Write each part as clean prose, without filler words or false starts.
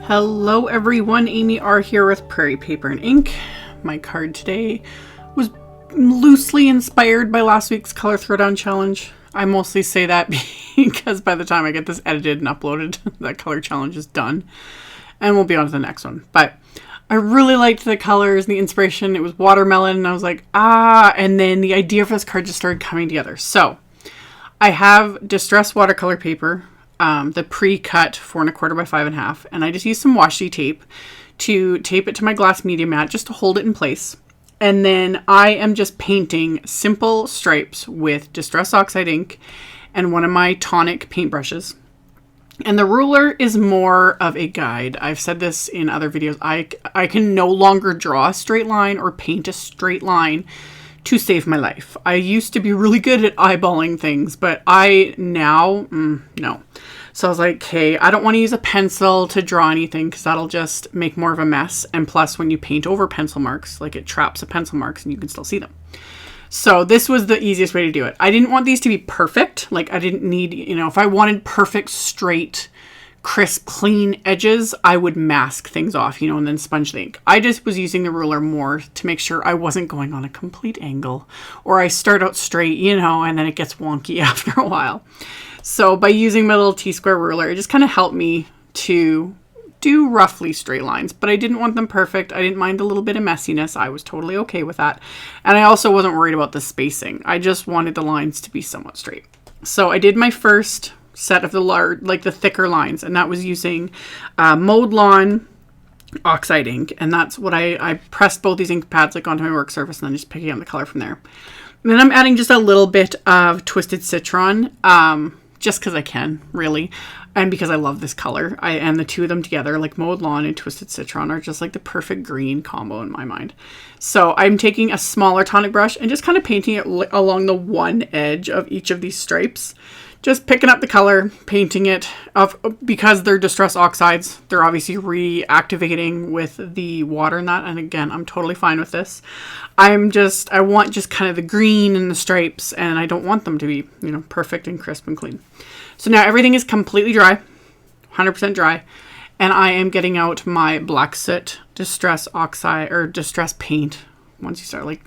Hello everyone, AmyR here with Prairie Paper and Ink. My card today was loosely inspired by last week's color throwdown challenge. I mostly say that because by the time I get this edited and uploaded, that color challenge is done. And we'll be on to the next one. But I really liked the colors and the inspiration. It was watermelon and I was like, and then the idea for this card just started coming together. So I have distressed watercolor paper, the pre-cut 4 1/4 by 5 1/2, and I just used some washi tape to tape it to my glass media mat just to hold it in place. And then I am just painting simple stripes with Distress Oxide ink and one of my Tonic paintbrushes. And the ruler is more of a guide. I've said this in other videos. I can no longer draw a straight line or paint a straight line to save my life. I used to be really good at eyeballing things, but no. So I was like, hey, I don't want to use a pencil to draw anything because that'll just make more of a mess. And plus, when you paint over pencil marks, like it traps the pencil marks and you can still see them. So this was the easiest way to do it. I didn't want these to be perfect. Like I didn't need, if I wanted perfect, straight, crisp, clean edges, I would mask things off, and then sponge the ink. I just was using the ruler more to make sure I wasn't going on a complete angle or I start out straight, and then it gets wonky after a while. So by using my little T-square ruler, it just kind of helped me to do roughly straight lines, but I didn't want them perfect. I didn't mind a little bit of messiness. I was totally okay with that. And I also wasn't worried about the spacing. I just wanted the lines to be somewhat straight. So I did my first set of the thicker lines, and that was using MOWED Lawn Oxide ink. And that's what I pressed both these ink pads onto my work surface and then just picking up the color from there. And then I'm adding just a little bit of Twisted Citron, just because I can, really. And because I love this color. And the two of them together, like MOWED Lawn and Twisted Citron, are just like the perfect green combo in my mind. So I'm taking a smaller tonic brush and just kind of painting it along the one edge of each of these stripes. Just picking up the color, painting it up. Because they're distress oxides, they're obviously reactivating with the water in that. And again, I'm totally fine with this. I want just kind of the green and the stripes, and I don't want them to be, perfect and crisp and clean. So now everything is completely dry, 100% dry. And I am getting out my black soot distress oxide or distress paint. Once you start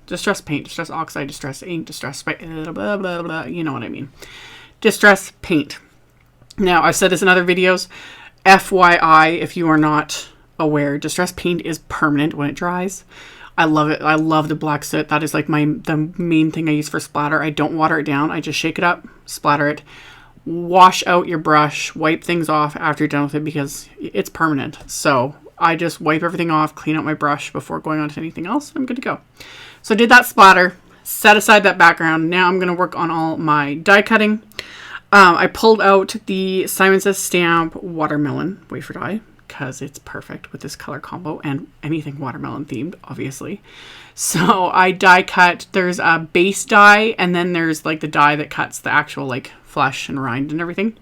distress paint, distress oxide, distress ink, distress blah, blah, blah, blah, you know what I mean. Distress paint. Now, I've said this in other videos. FYI, if you are not aware, distress paint is permanent when it dries. I love it. I love the black soot. That is the main thing I use for splatter. I don't water it down. I just shake it up, splatter it, wash out your brush, wipe things off after you're done with it because it's permanent. So I just wipe everything off, clean out my brush before going on to anything else. I'm good to go. So I did that splatter, set aside that background. Now I'm going to work on all my die cutting. I pulled out the Simon Says Stamp watermelon wafer die because it's perfect with this color combo and anything watermelon themed, obviously. So I die cut. There's a base die and then there's the die that cuts the actual flesh and rind and everything.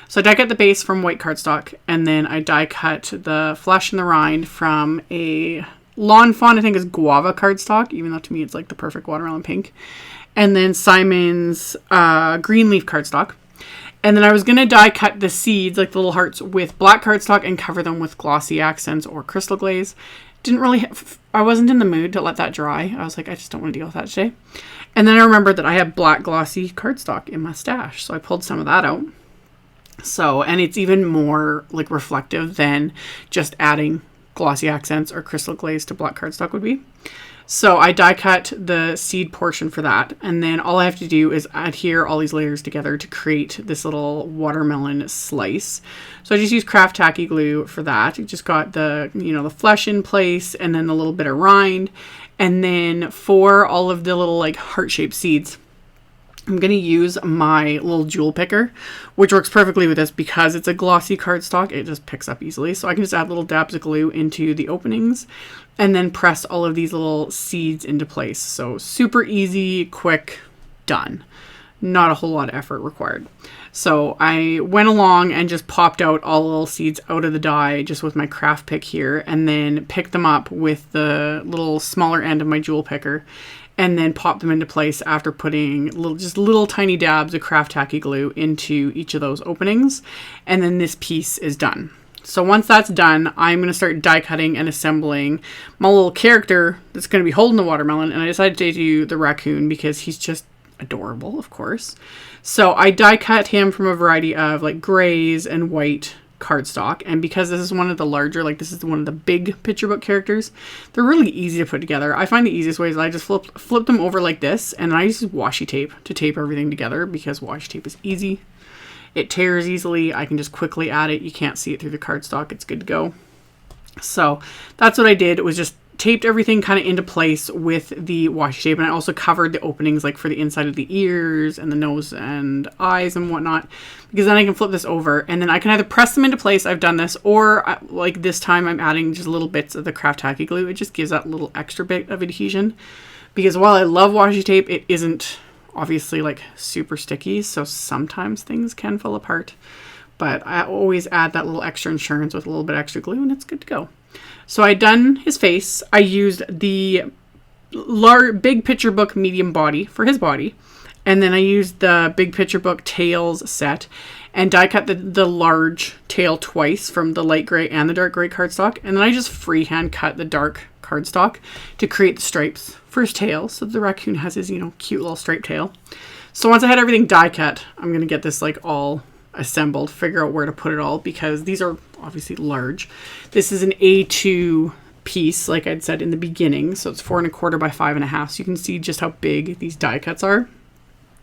So I die cut the base from white cardstock and then I die cut the flesh and the rind from a Lawn Fawn, I think, is GUAVA cardstock, even though to me it's the perfect watermelon pink. And then Simon's green leaf cardstock. And then I was going to die cut the seeds, the little hearts, with black cardstock and cover them with glossy accents or crystal glaze. I wasn't in the mood to let that dry. I was like, I just don't want to deal with that today. And then I remembered that I had black glossy cardstock in my stash. So I pulled some of that out. So, and it's even more reflective than just adding glossy accents or crystal glaze to black cardstock would be. So I die cut the seed portion for that. And then all I have to do is adhere all these layers together to create this little watermelon slice. So I just use craft tacky glue for that. It just got the, the flesh in place and then the little bit of rind. And then for all of the little heart-shaped seeds, I'm going to use my little jewel picker, which works perfectly with this because it's a glossy cardstock. It just picks up easily. So I can just add little dabs of glue into the openings and then press all of these little seeds into place. So super easy, quick, done. Not a whole lot of effort required. So I went along and just popped out all the little seeds out of the die just with my craft pick here and then picked them up with the little smaller end of my jewel picker and then pop them into place after putting little tiny dabs of craft tacky glue into each of those openings. And then this piece is done. So once that's done, I'm going to start die cutting and assembling my little character that's going to be holding the watermelon. And I decided to do the raccoon because he's just adorable, of course. So I die cut him from a variety of like grays and white cardstock. And because this is one of the larger, like this is one of the big picture book characters, they're really easy to put together. I find the easiest way is I just flip them over like this, and I use washi tape to tape everything together because washi tape is easy. It tears easily. I can just quickly add it. You can't see it through the cardstock. It's good to go. So that's what I did. It was just taped everything kind of into place with the washi tape. And I also covered the openings like for the inside of the ears and the nose and eyes and whatnot, because then I can flip this over and then I can either press them into place. I've done this, or like this time I'm adding just little bits of the craft tacky glue. It just gives that little extra bit of adhesion, because while I love washi tape, it isn't obviously like super sticky, so sometimes things can fall apart, but I always add that little extra insurance with a little bit extra glue and it's good to go. So I done his face. I used the big picture book medium body for his body, and then I used the big picture book tails set and die cut the large tail twice from the light gray and the dark gray cardstock, and then I just freehand cut the dark cardstock to create the stripes for his tail, so the raccoon has his, you know, cute little striped tail. So once I had everything die cut, I'm gonna get this like all assembled, figure out where to put it all, because these are obviously large. This is an A2 piece, like I'd said in the beginning, so it's 4 1/4 by 5 1/2, so you can see just how big these die cuts are.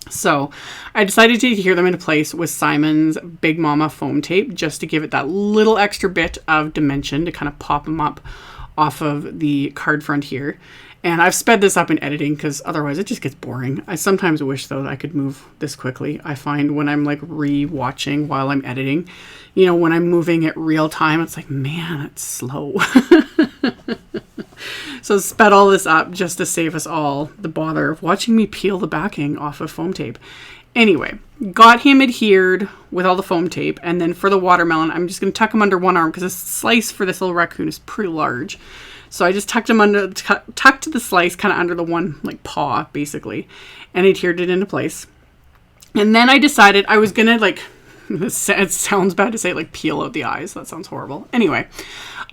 So I decided to adhere them into place with Simon's Big Mama foam tape, just to give it that little extra bit of dimension to kind of pop them up off of the card front here. And I've sped this up in editing because otherwise it just gets boring. I sometimes wish though that I could move this quickly. I find when I'm like re-watching while I'm editing, you know, when I'm moving at real time, it's like, man, it's slow. So sped all this up just to save us all the bother of watching me peel the backing off of foam tape. Anyway, got him adhered with all the foam tape, and then for the watermelon, I'm just going to tuck him under one arm because the slice for this little raccoon is pretty large. So I just tucked him under, tucked the slice kind of under the one like paw basically, and adhered it into place. And then I decided I was going to like, it sounds bad to say, like peel out the eyes. That sounds horrible. Anyway,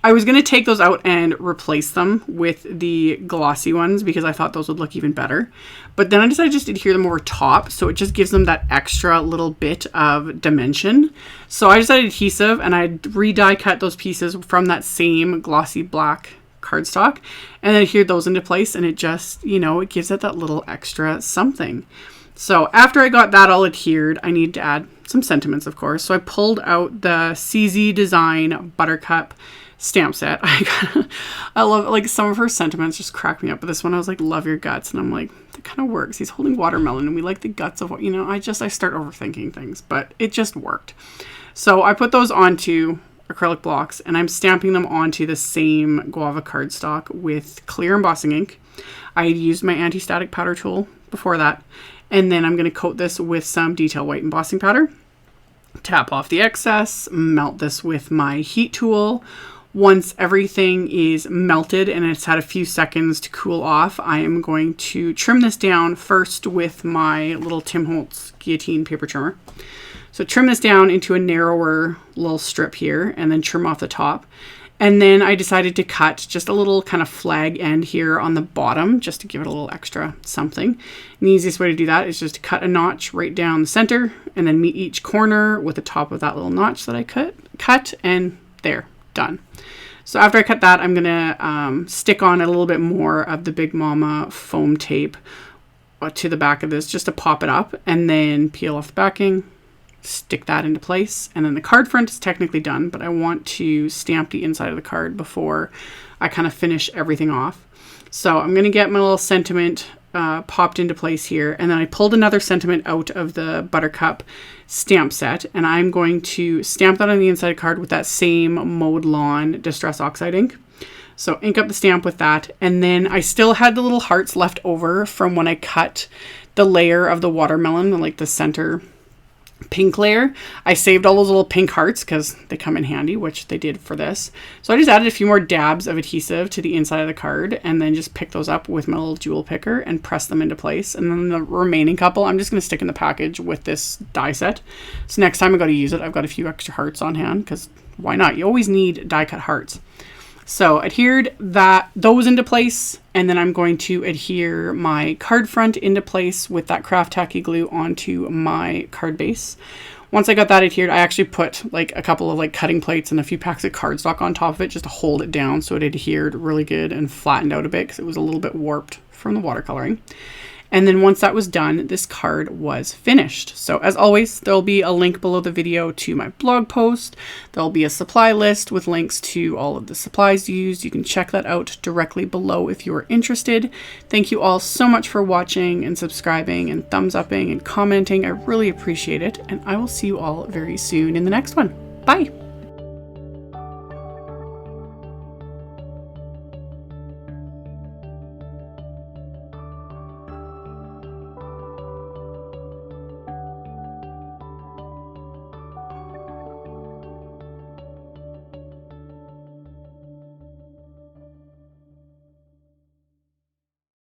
I was going to take those out and replace them with the glossy ones because I thought those would look even better. But then I decided just to adhere them over top, so it just gives them that extra little bit of dimension. So I just added adhesive and I re-die cut those pieces from that same glossy black cardstock and then adhered those into place, and it just, you know, it gives it that little extra something. So after I got that all adhered, I need to add some sentiments, of course. So I pulled out the CZ Design Buttercup stamp set. I love, like, some of her sentiments just crack me up, but this one I was like, love your guts, and I'm like, that kind of works. He's holding watermelon and we like the guts of what, you know, I start overthinking things, but it just worked. So I put those onto acrylic blocks and I'm stamping them onto the same guava cardstock with clear embossing ink. I used my anti-static powder tool before that, and then I'm going to coat this with some detail white embossing powder, tap off the excess, melt this with my heat tool. Once everything is melted and it's had a few seconds to cool off, I am going to trim this down first with my little Tim Holtz guillotine paper trimmer. So trim this down into a narrower little strip here and then trim off the top. And then I decided to cut just a little kind of flag end here on the bottom just to give it a little extra something. And the easiest way to do that is just to cut a notch right down the center and then meet each corner with the top of that little notch that I cut, and there, done. So after I cut that, I'm going to stick on a little bit more of the Big Mama foam tape to the back of this just to pop it up, and then peel off the backing, stick that into place, and then the card front is technically done, but I want to stamp the inside of the card before I kind of finish everything off. So I'm going to get my little sentiment popped into place here, and then I pulled another sentiment out of the Buttercup stamp set, and I'm going to stamp that on the inside card with that same MOWED Lawn Distress Oxide ink. So ink up the stamp with that, and then I still had the little hearts left over from when I cut the layer of the watermelon, like the center pink layer. I saved all those little pink hearts because they come in handy, which they did for this. So I just added a few more dabs of adhesive to the inside of the card and then just pick those up with my little jewel picker and press them into place. And then the remaining couple I'm just going to stick in the package with this die set. So next time I go to use it, I've got a few extra hearts on hand because why not? You always need die cut hearts. So adhered those into place, and then I'm going to adhere my card front into place with that craft tacky glue onto my card base. Once I got that adhered, I actually put like a couple of like cutting plates and a few packs of cardstock on top of it just to hold it down so it adhered really good and flattened out a bit because it was a little bit warped from the watercoloring. And then once that was done, this card was finished. So as always, there'll be a link below the video to my blog post. There'll be a supply list with links to all of the supplies used. You can check that out directly below if you're interested. Thank you all so much for watching and subscribing and thumbs upping and commenting. I really appreciate it. And I will see you all very soon in the next one. Bye.